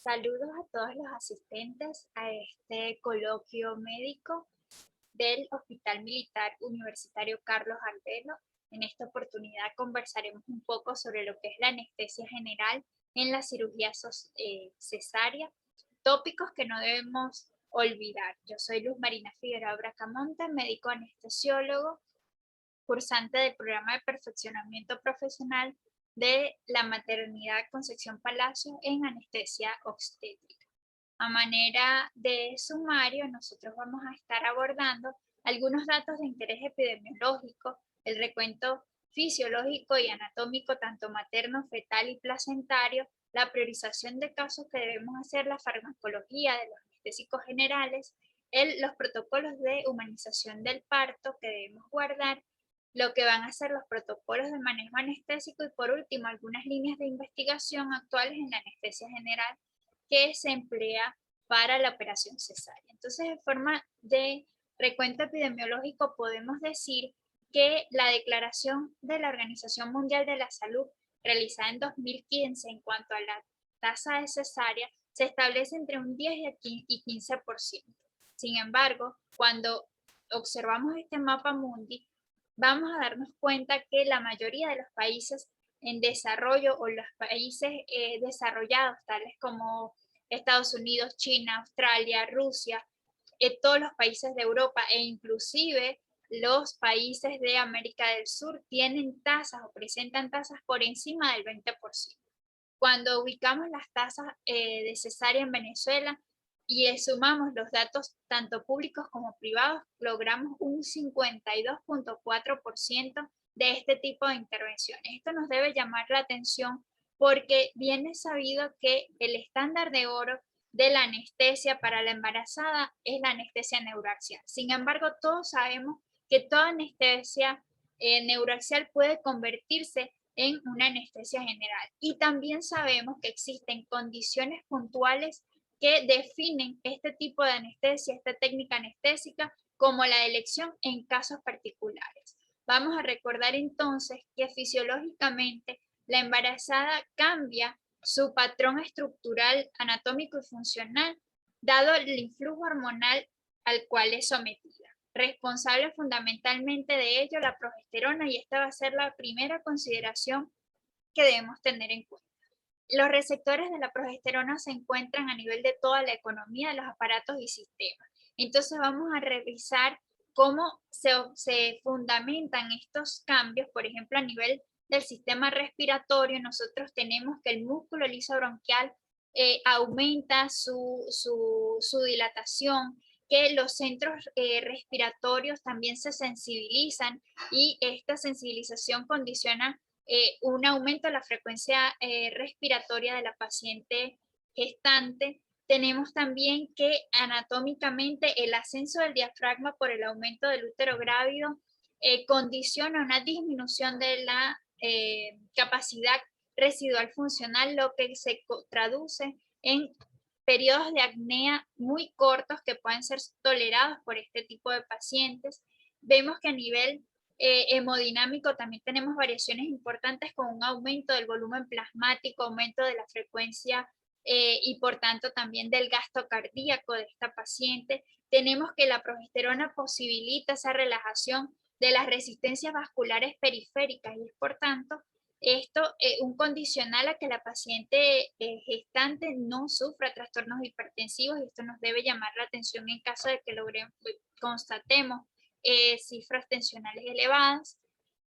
Saludos a todos los asistentes a este coloquio médico del Hospital Militar Universitario Carlos Ardelo. En esta oportunidad conversaremos un poco sobre lo que es la anestesia general en la cirugía cesárea, tópicos que no debemos olvidar. Yo soy Luz Marina Figueroa Bracamonte, médico anestesiólogo, cursante del programa de perfeccionamiento profesional de la maternidad Concepción Palacio en anestesia obstétrica. A manera de sumario, nosotros vamos a estar abordando algunos datos de interés epidemiológico, el recuento fisiológico y anatómico tanto materno, fetal y placentario, la priorización de casos que debemos hacer, la farmacología de los anestésicos generales, los protocolos de humanización del parto que debemos guardar, lo que van a ser los protocolos de manejo anestésico y por último algunas líneas de investigación actuales en la anestesia general que se emplea para la operación cesárea. Entonces, en forma de recuento epidemiológico podemos decir que la declaración de la Organización Mundial de la Salud realizada en 2015 en cuanto a la tasa de cesárea se establece entre un 10 y 15%. Sin embargo, cuando observamos este mapa mundi, vamos a darnos cuenta que la mayoría de los países en desarrollo o los países desarrollados, tales como Estados Unidos, China, Australia, Rusia, todos los países de Europa e inclusive los países de América del Sur tienen tasas o presentan tasas por encima del 20%. Cuando ubicamos las tasas de cesárea en Venezuela y sumamos los datos tanto públicos como privados, logramos un 52.4% de este tipo de intervenciones. Esto nos debe llamar la atención porque bien es sabido que el estándar de oro de la anestesia para la embarazada es la anestesia neuraxial. Sin embargo, todos sabemos que toda anestesia neuraxial puede convertirse en una anestesia general. Y también sabemos que existen condiciones puntuales que definen este tipo de anestesia, esta técnica anestésica, como la elección en casos particulares. Vamos a recordar entonces que fisiológicamente la embarazada cambia su patrón estructural, anatómico y funcional, dado el influjo hormonal al cual es sometida. Responsable fundamentalmente de ello la progesterona, y esta va a ser la primera consideración que debemos tener en cuenta. Los receptores de la progesterona se encuentran a nivel de toda la economía de los aparatos y sistemas. Entonces vamos a revisar cómo se fundamentan estos cambios, por ejemplo, a nivel del sistema respiratorio. Nosotros tenemos que el músculo liso bronquial aumenta su dilatación, que los centros respiratorios también se sensibilizan y esta sensibilización condiciona un aumento de la frecuencia respiratoria de la paciente gestante. Tenemos también que anatómicamente el ascenso del diafragma por el aumento del útero grávido condiciona una disminución de la capacidad residual funcional, lo que se traduce en periodos de apnea muy cortos que pueden ser tolerados por este tipo de pacientes. Vemos que a nivel hemodinámico también tenemos variaciones importantes con un aumento del volumen plasmático, aumento de la frecuencia y por tanto también del gasto cardíaco de esta paciente. Tenemos que la progesterona posibilita esa relajación de las resistencias vasculares periféricas y es por tanto esto un condicional a que la paciente gestante no sufra trastornos hipertensivos, y esto nos debe llamar la atención en caso de que constatemos cifras tensionales elevadas.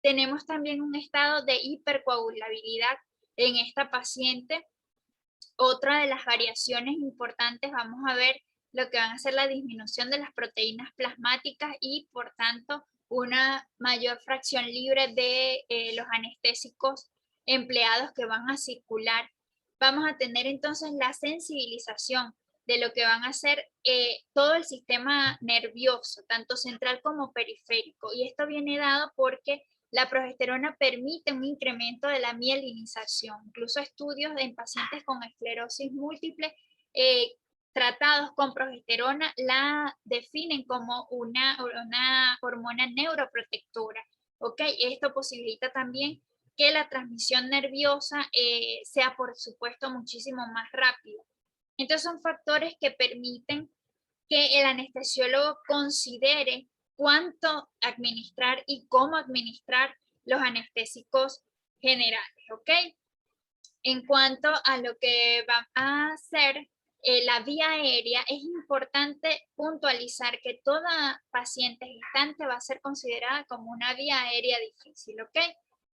Tenemos también un estado de hipercoagulabilidad en esta paciente. Otra de las variaciones importantes, vamos a ver lo que van a ser la disminución de las proteínas plasmáticas y por tanto una mayor fracción libre de los anestésicos empleados que van a circular. Vamos a tener entonces la sensibilización de lo que van a ser todo el sistema nervioso, tanto central como periférico. Y esto viene dado porque la progesterona permite un incremento de la mielinización. Incluso estudios en pacientes con esclerosis múltiple tratados con progesterona la definen como una hormona neuroprotectora. ¿Okay? Esto posibilita también que la transmisión nerviosa sea, por supuesto, muchísimo más rápida. Entonces son factores que permiten que el anestesiólogo considere cuánto administrar y cómo administrar los anestésicos generales, ¿ok? En cuanto a lo que va a hacer la vía aérea, es importante puntualizar que toda paciente gestante va a ser considerada como una vía aérea difícil, ¿ok?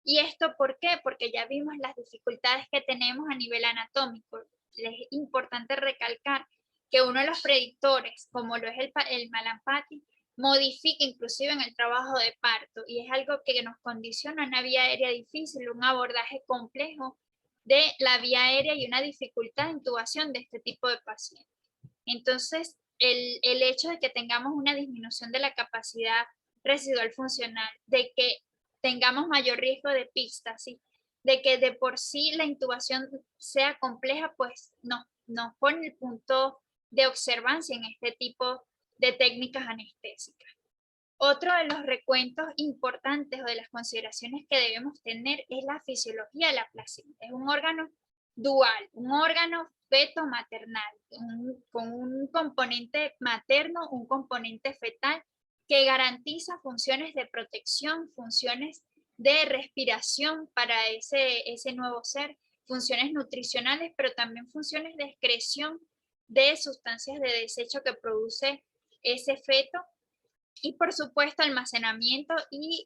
¿Y esto por qué? Porque ya vimos las dificultades que tenemos a nivel anatómico. Es importante recalcar que uno de los predictores, como lo es el Mallampati, modifica inclusive en el trabajo de parto y es algo que nos condiciona una vía aérea difícil, un abordaje complejo de la vía aérea y una dificultad de intubación de este tipo de pacientes. Entonces, el hecho de que tengamos una disminución de la capacidad residual funcional, de que tengamos mayor riesgo de epístasis, de que de por sí la intubación sea compleja, pues nos pone el punto de observancia en este tipo de técnicas anestésicas. Otro de los recuentos importantes o de las consideraciones que debemos tener es la fisiología de la placenta. Es un órgano dual, un órgano feto-maternal, con un componente materno, un componente fetal, que garantiza funciones de protección, funciones de respiración para ese nuevo ser, funciones nutricionales, pero también funciones de excreción de sustancias de desecho que produce ese feto y por supuesto almacenamiento y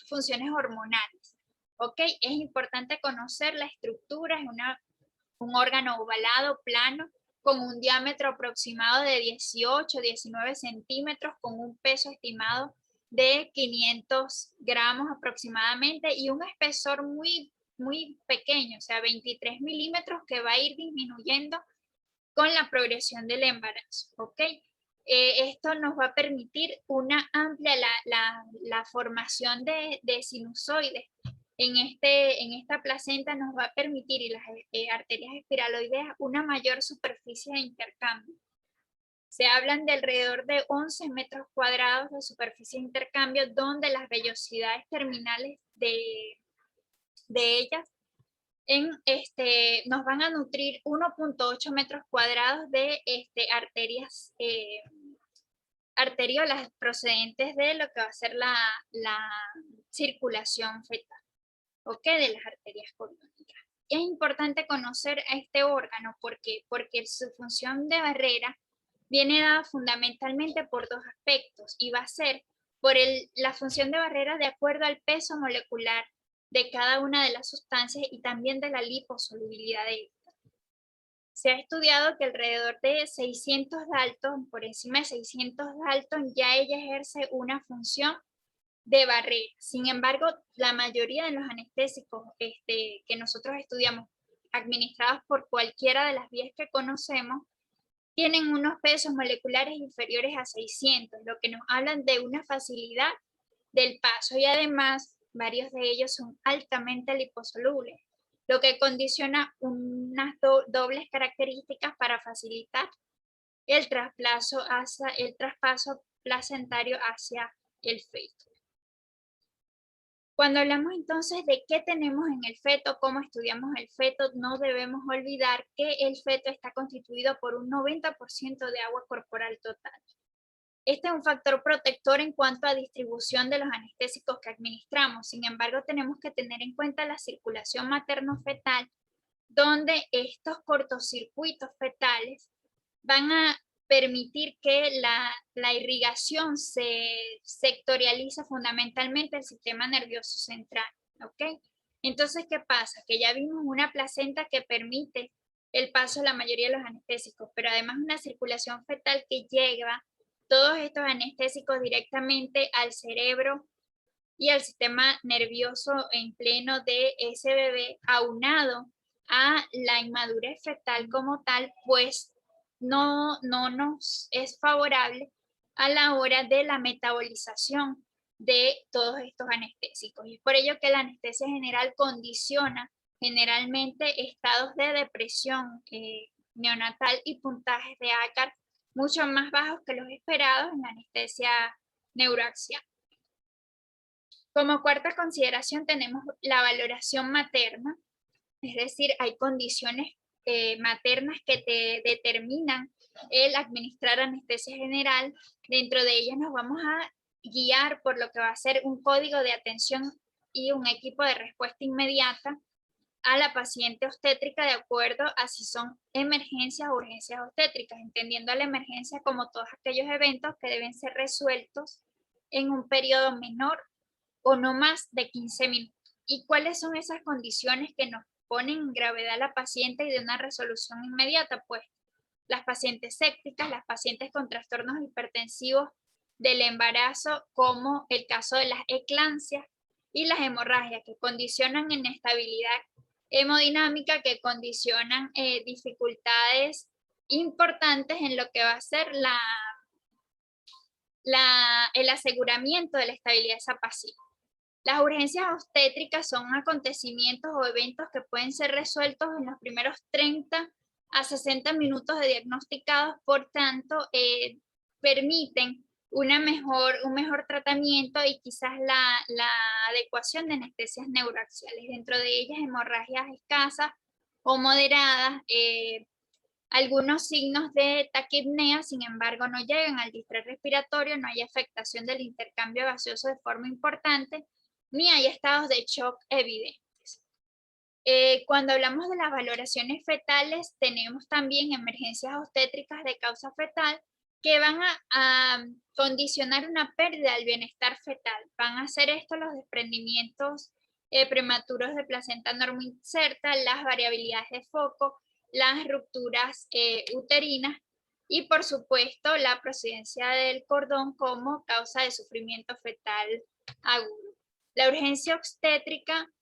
funciones hormonales. ¿Ok? Es importante conocer la estructura, es un órgano ovalado, plano, con un diámetro aproximado de 18, 19 centímetros, con un peso estimado de 500 gramos aproximadamente y un espesor muy pequeño, o sea, 23 milímetros que va a ir disminuyendo con la progresión del embarazo, ¿ok? Esto nos va a permitir una amplia la formación de sinusoides en esta placenta nos va a permitir y las arterias espiraloideas una mayor superficie de intercambio. Se hablan de alrededor de 11 metros cuadrados de superficie de intercambio donde las vellosidades terminales de ellas nos van a nutrir 1.8 metros cuadrados de arterias arteriolas procedentes de lo que va a ser la circulación fetal, ¿ok? De las arterias cordónicas. Es importante conocer a este órgano porque su función de barrera viene dada fundamentalmente por dos aspectos y va a ser por la función de barrera de acuerdo al peso molecular de cada una de las sustancias y también de la liposolubilidad de esta. Se ha estudiado que alrededor de 600 Dalton, por encima de 600 Dalton, ya ella ejerce una función de barrera. Sin embargo, la mayoría de los anestésicos que nosotros estudiamos, administrados por cualquiera de las vías que conocemos, tienen unos pesos moleculares inferiores a 600, lo que nos hablan de una facilidad del paso y además varios de ellos son altamente liposolubles, lo que condiciona unas dobles características para facilitar el traspaso placentario hacia el feto. Cuando hablamos entonces de qué tenemos en el feto, cómo estudiamos el feto, no debemos olvidar que el feto está constituido por un 90% de agua corporal total. Este es un factor protector en cuanto a distribución de los anestésicos que administramos. Sin embargo, tenemos que tener en cuenta la circulación materno-fetal, donde estos cortocircuitos fetales van a permitir que la irrigación se sectorialice fundamentalmente el sistema nervioso central, ¿ok? Entonces, ¿qué pasa? Que ya vimos una placenta que permite el paso de la mayoría de los anestésicos, pero además una circulación fetal que lleva todos estos anestésicos directamente al cerebro y al sistema nervioso en pleno de ese bebé, aunado a la inmadurez fetal como tal, pues no nos es favorable a la hora de la metabolización de todos estos anestésicos. Y es por ello que la anestesia general condiciona generalmente estados de depresión neonatal y puntajes de ACAR mucho más bajos que los esperados en la anestesia neuroaxial. Como cuarta consideración tenemos la valoración materna, es decir, hay condiciones maternas que te determinan el administrar anestesia general. Dentro de ellas nos vamos a guiar por lo que va a ser un código de atención y un equipo de respuesta inmediata a la paciente obstétrica de acuerdo a si son emergencias o urgencias obstétricas, entendiendo la emergencia como todos aquellos eventos que deben ser resueltos en un periodo menor o no más de 15 minutos. ¿Y cuáles son esas condiciones que nos ponen en gravedad a la paciente y de una resolución inmediata? Pues las pacientes sépticas, las pacientes con trastornos hipertensivos del embarazo, como el caso de las eclampsias y las hemorragias, que condicionan inestabilidad hemodinámica, que condicionan dificultades importantes en lo que va a ser el aseguramiento de la estabilidad de esa paciente. Las urgencias obstétricas son acontecimientos o eventos que pueden ser resueltos en los primeros 30 a 60 minutos de diagnosticados, por tanto, permiten un mejor tratamiento y quizás la adecuación de anestesias neuroaxiales. Dentro de ellas, hemorragias escasas o moderadas, algunos signos de taquipnea, sin embargo, no llegan al distrés respiratorio, no hay afectación del intercambio gaseoso de forma importante, ni hay estados de shock evidentes. Cuando hablamos de las valoraciones fetales, tenemos también emergencias obstétricas de causa fetal que van a condicionar una pérdida del bienestar fetal. Van a hacer esto los desprendimientos prematuros de placenta normoinserta, las variabilidades de foco, las rupturas uterinas y, por supuesto, la procedencia del cordón como causa de sufrimiento fetal agudo. La urgencia obstétrica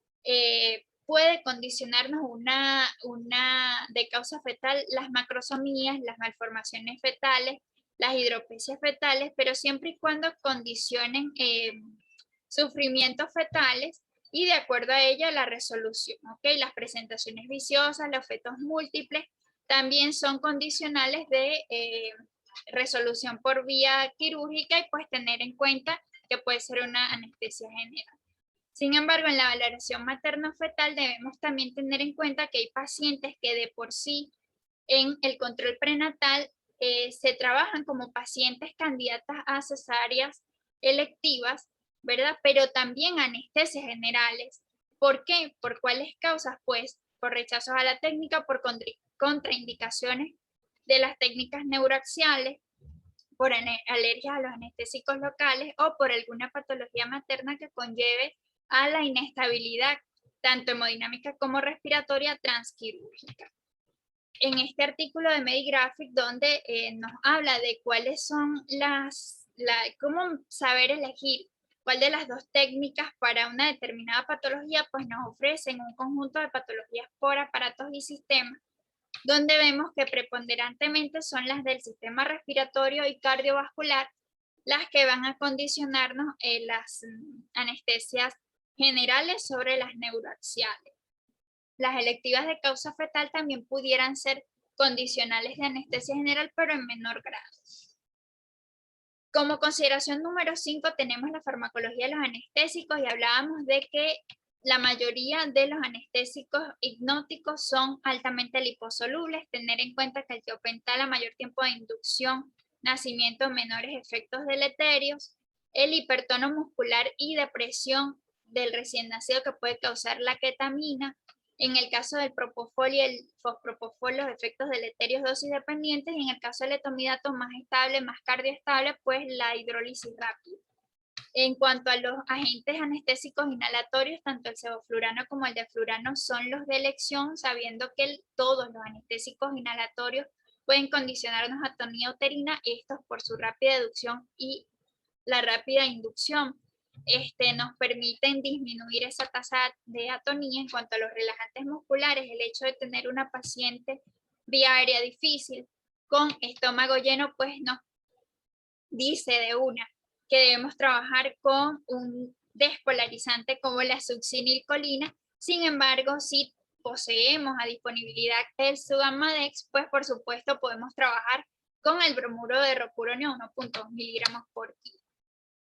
puede condicionarnos de causa fetal las macrosomías, las malformaciones fetales, las hidropesias fetales, pero siempre y cuando condicionen sufrimientos fetales y de acuerdo a ella la resolución. ¿Okay? Las presentaciones viciosas, los fetos múltiples, también son condicionales de resolución por vía quirúrgica y pues tener en cuenta que puede ser una anestesia general. Sin embargo, en la valoración materno-fetal debemos también tener en cuenta que hay pacientes que de por sí en el control prenatal se trabajan como pacientes candidatas a cesáreas electivas, ¿verdad? Pero también anestesias generales. ¿Por qué? ¿Por cuáles causas? Pues por rechazos a la técnica, por contraindicaciones de las técnicas neuroaxiales, por alergias a los anestésicos locales o por alguna patología materna que conlleve a la inestabilidad tanto hemodinámica como respiratoria transquirúrgica. En este artículo de Medigraphic, donde nos habla de cuáles son cómo saber elegir cuál de las dos técnicas para una determinada patología, pues nos ofrecen un conjunto de patologías por aparatos y sistemas, donde vemos que preponderantemente son las del sistema respiratorio y cardiovascular las que van a condicionarnos las anestesias generales sobre las neuroaxiales. Las electivas de causa fetal también pudieran ser condicionales de anestesia general, pero en menor grado. Como consideración número 5 tenemos la farmacología de los anestésicos y hablábamos de que la mayoría de los anestésicos hipnóticos son altamente liposolubles. Tener en cuenta que el tiopental a mayor tiempo de inducción, nacimiento, menores efectos deleterios, el hipertono muscular y depresión del recién nacido que puede causar la ketamina. En el caso del propofol y el fospropofol, los efectos deleterios dosis dependientes, y en el caso del etomidato más estable, más cardioestable, pues la hidrólisis rápida. En cuanto a los agentes anestésicos inhalatorios, tanto el sevoflurano como el deflurano son los de elección, sabiendo que todos los anestésicos inhalatorios pueden condicionarnos a atonía uterina, estos por su rápida educción y la rápida inducción. Nos permiten disminuir esa tasa de atonía. En cuanto a los relajantes musculares, el hecho de tener una paciente vía aérea difícil con estómago lleno, pues nos dice de una que debemos trabajar con un despolarizante como la succinilcolina. Sin embargo, si poseemos a disponibilidad el Sugamadex, pues por supuesto podemos trabajar con el bromuro de rocuronio 1.2 miligramos por kilo.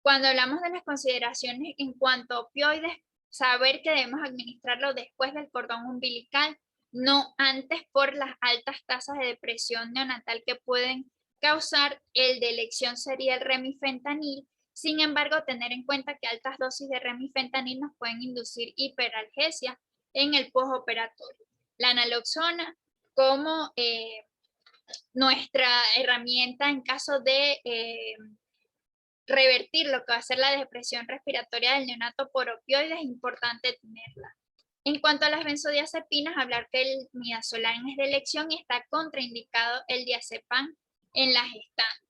Cuando hablamos de las consideraciones en cuanto a opioides, saber que debemos administrarlo después del cordón umbilical, no antes por las altas tasas de depresión neonatal que pueden causar. El de elección sería el remifentanil. Sin embargo, tener en cuenta que altas dosis de remifentanil nos pueden inducir hiperalgesia en el postoperatorio. La naloxona como nuestra herramienta en caso de revertir lo que va a ser la depresión respiratoria del neonato por opioides, es importante tenerla. En cuanto a las benzodiazepinas, hablar que el midazolam es de elección y está contraindicado el diazepam en la gestante.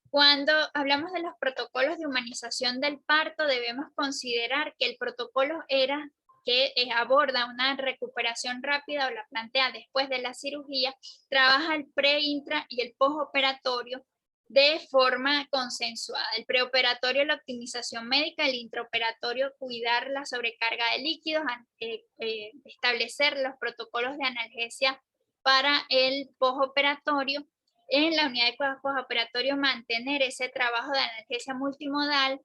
Cuando hablamos de los protocolos de humanización del parto, debemos considerar que el protocolo ERA, que aborda una recuperación rápida o la plantea después de la cirugía, trabaja el pre, intra y el postoperatorio de forma consensuada. El preoperatorio, la optimización médica; el intraoperatorio, cuidar la sobrecarga de líquidos, establecer los protocolos de analgesia para el postoperatorio. En la unidad de cuidados postoperatorio, mantener ese trabajo de analgesia multimodal,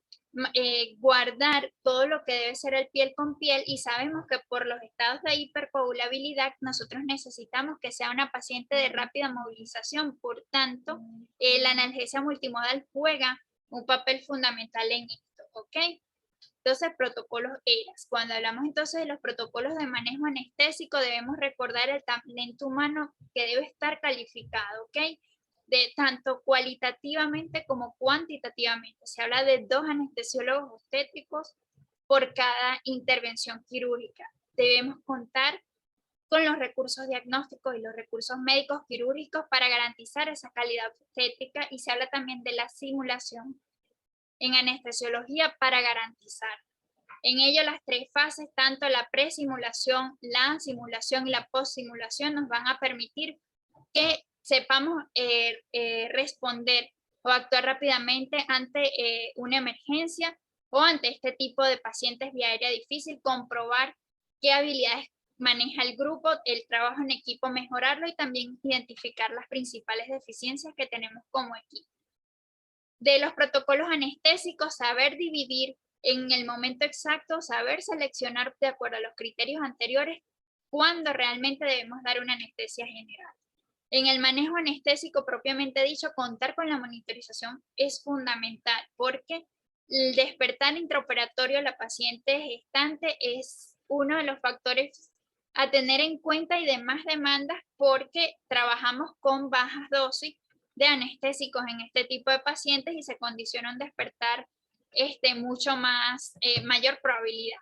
guardar todo lo que debe ser el piel con piel, y sabemos que por los estados de hipercoagulabilidad nosotros necesitamos que sea una paciente de rápida movilización. Por tanto, la analgesia multimodal juega un papel fundamental en esto, ¿ok? Entonces, protocolos ERAS. Cuando hablamos entonces de los protocolos de manejo anestésico, debemos recordar el talento humano que debe estar calificado, ¿ok? De tanto cualitativamente como cuantitativamente. Se habla de 2 anestesiólogos obstétricos por cada intervención quirúrgica. Debemos contar con los recursos diagnósticos y los recursos médicos quirúrgicos para garantizar esa calidad obstétrica, y se habla también de la simulación en anestesiología para garantizar. En ello, las 3 fases, tanto la presimulación, la simulación y la postsimulación, nos van a permitir que sepamos responder o actuar rápidamente ante una emergencia o ante este tipo de pacientes vía aérea difícil, comprobar qué habilidades maneja el grupo, el trabajo en equipo, mejorarlo, y también identificar las principales deficiencias que tenemos como equipo. De los protocolos anestésicos, saber dividir en el momento exacto, saber seleccionar de acuerdo a los criterios anteriores cuando realmente debemos dar una anestesia general. En el manejo anestésico propiamente dicho, contar con la monitorización es fundamental, porque el despertar intraoperatorio de la paciente gestante es uno de los factores a tener en cuenta y demás demandas, porque trabajamos con bajas dosis de anestésicos en este tipo de pacientes y se condiciona un despertar mucho más, mayor probabilidad.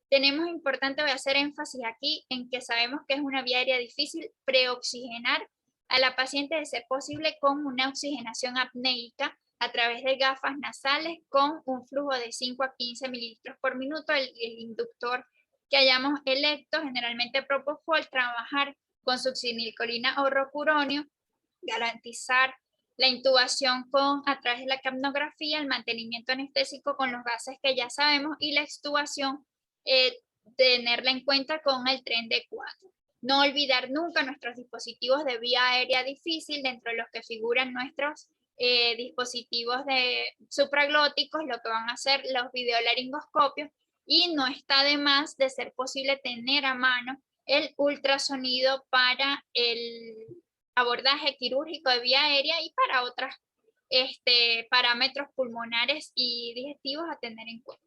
Tenemos importante, voy a hacer énfasis aquí en que sabemos que es una vía aérea difícil, preoxigenar a la paciente de ser posible con una oxigenación apneica a través de gafas nasales con un flujo de 5 a 15 mililitros por minuto. El inductor que hayamos electo, generalmente propofol, trabajar con succinilcolina o rocuronio, garantizar la intubación a través de la capnografía, el mantenimiento anestésico con los gases que ya sabemos, y la extubación, tenerla en cuenta con el tren de 4. No olvidar nunca nuestros dispositivos de vía aérea difícil, dentro de los que figuran nuestros dispositivos de supraglóticos, lo que van a ser los videolaringoscopios, y no está de más, de ser posible, tener a mano el ultrasonido para el abordaje quirúrgico de vía aérea y para otros parámetros pulmonares y digestivos a tener en cuenta.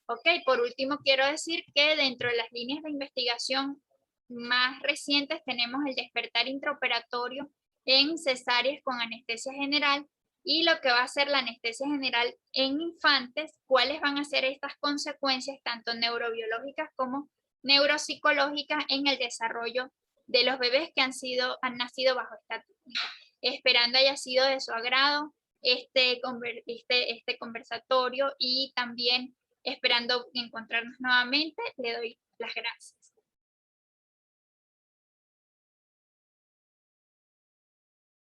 Ok, por último quiero decir que dentro de las líneas de investigación más recientes tenemos el despertar intraoperatorio en cesáreas con anestesia general, y lo que va a ser la anestesia general en infantes, cuáles van a ser estas consecuencias tanto neurobiológicas como neuropsicológicas en el desarrollo de los bebés que han nacido bajo esta técnica. Esperando haya sido de su agrado este conversatorio, y también esperando encontrarnos nuevamente, le doy las gracias.